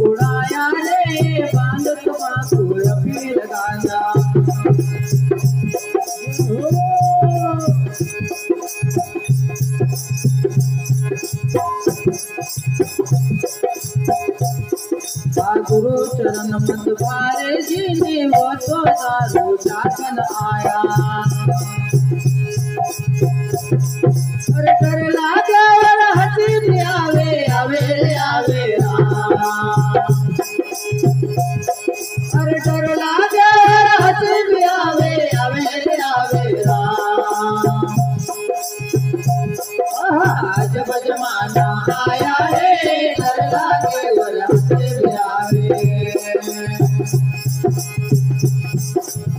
उड़ाया रे बांध तो बांसुर फिर जी ने वो तो दारू शासन आया। अरे डर लागे और हंसी भी आवे आवे आवे राम। अरे डर लागे और हंसी भी आवे आवे आवे राम। जब जमाना आया रे डर लागे और हंसी भी आवे।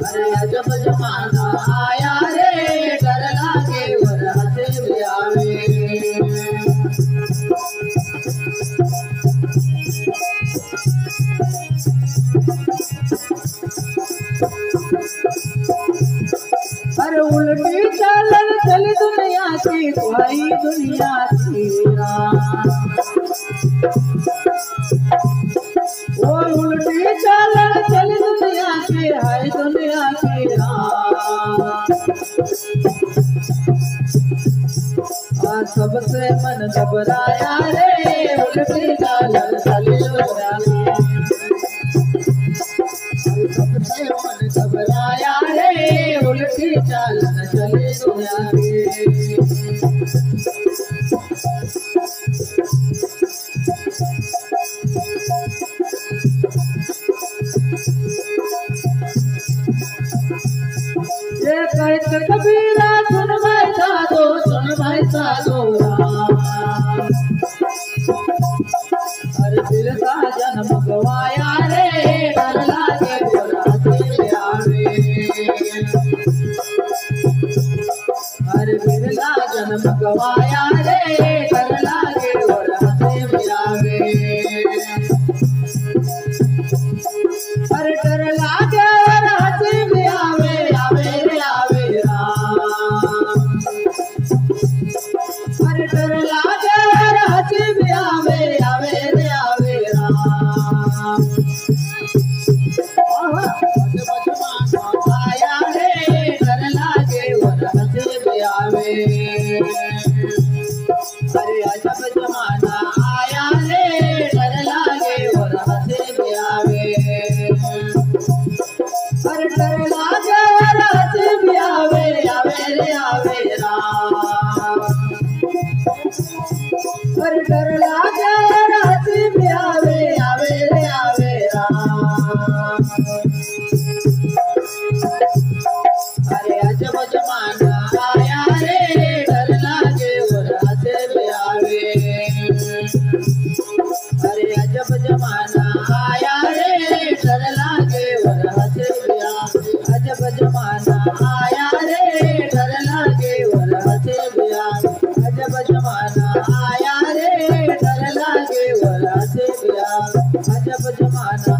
अरे जब जमाना आया रे डर लागे और हंसी भी आवे। अरे उल्टी चालन चली दुनिया की कोई दुनिया तेरा। वो उल्टी चालन चली दुनिया की है दुनिया तेरा। सबसे मन घबराया रे उल्टी चालन चली दुनिया की। सबसे मन घबराया रे उल्टी चालन चली दुनिया की। ये कहते कबीरा सुन भाई साधो अरे दिल का जन्म गवाया रे डर लागे और हंसी भी आवे। अरे दिल का जन्म गवाया रे डर लागे और हंसी भी आवे। अरे डर लागे और हंसी भी आवे आवे रे आवे राम। अरे डर लागे और हंसी भी आवे आवे रे आवे राम। आया रे डर लागे और हंसी भी आवे। अरे अजब जमाना आया रे डर लागे और हंसी भी आवे। अरे डर लागे और हंसी भी आवे आवे रे आवे राम। अरे डर लागे और हंसी भी आवे आवे रे आवे राम। अरे अजब जमाना आया रे डर लागे और हंसी भी आवे। अरे अजब जमाना आया रे डर लागे और हंसी भी आवे। अजब जमाना आया रे डर लागे और हंसी भी आवे। अजब जमाना आया रे डर लागे और हंसी भी आवे। अजब जमाना